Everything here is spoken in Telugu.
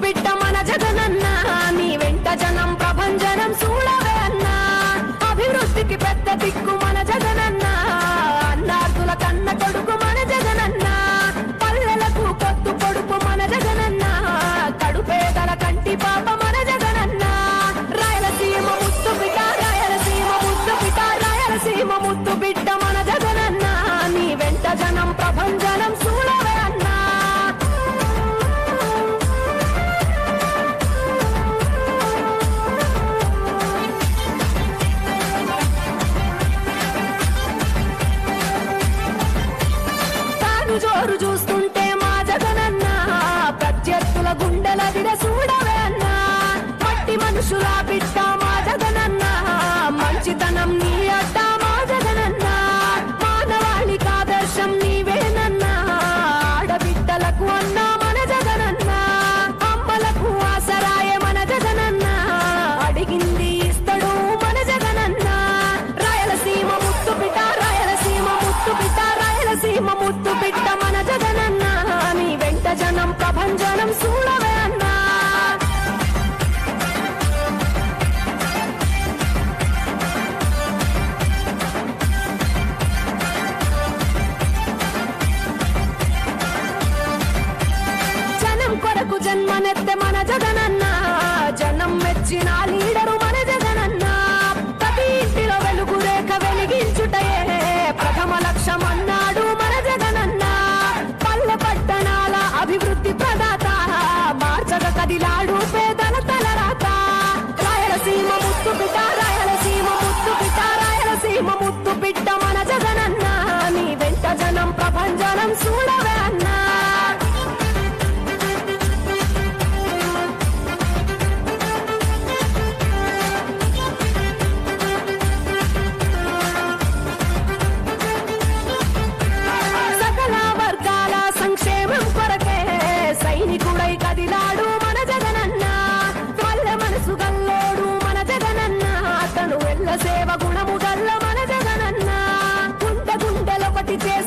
బిడ్డ మన జగనన్న నీ వెంట జనం ప్రభంజనం చూడవే అన్నా అభివృద్ధికి పెద్ద దిక్కు మన జగనన్న అన్నార్థుల కన్న కొడుకు మన జగనన్న పల్లెలకు కొత్తు కొడుకు మన జగనన్న కడుపేదల కంటి పాప మన జగనన్న రాయలసీమ ముద్దు బిడ్డ రాయలసీమ ముద్దు బిడ్డ రాయలసీమ ముద్దు బిడ్డ మన జగనన్న నీ వెంట జనం ప్రభంజనం చూడవే అన్నా జోరు చూస్తుంటే మా జగనన్న ప్రత్యర్థుల గుండెల విడ చూడవే అన్నా మట్టి మనుషుల బిడ్డ మా జగనన్న మంచితనం నీ అడ్డ మా జగనన్న మానవాళికి ఆదర్శం నీవేనన్నా ఆడబిడ్డలకు అన్నా మన జగనన్న అమ్మలకు ఆసరాయ మన జగనన్న అడిగింది ఇస్తడు మన జగనన్న రాయలసీమ ముద్దు బిడ్డ రాయలసీమ ముద్దు బిడ్డ రాయలసీమ ముద్దు బిడ్డ మన జగనన్న నీ వెంట జనం ప్రభంజనం చూడవే అన్నా జనం కొరకు జన్మనెత్తే మన జగనన్న జనం మెచ్చిన లీడరు మన జగనన్న ప్రతి ఇంటిలో వెలుగు రేఖ వెలిగించుటయే ప్రథమ లక్ష్యం అన్నాడు మన జగనన్న పల్లె పట్టణాల అభివృద్ధి ప్రదాత మార్చగ కదిలాడు పేదల తలరాత రాయలసీమ ముద్దు బిడ్డ రాయలసీమ ముద్దు బిడ్డ రాయలసీమ ముద్దు బిడ్డ మన జగనన్న నీ వెంట జనం ప్రభంజనం చూడవే అన్నా సంక్షేమం కొరకే సైనికుడై కదిలాడు మన జగనన్న పల్లె మనసు గల్లోడు మన జగనన్న అతను వెళ్ళ సేవ గుణము గల్ల మన జగనన్న గుండె గుండెలొకటి చేసి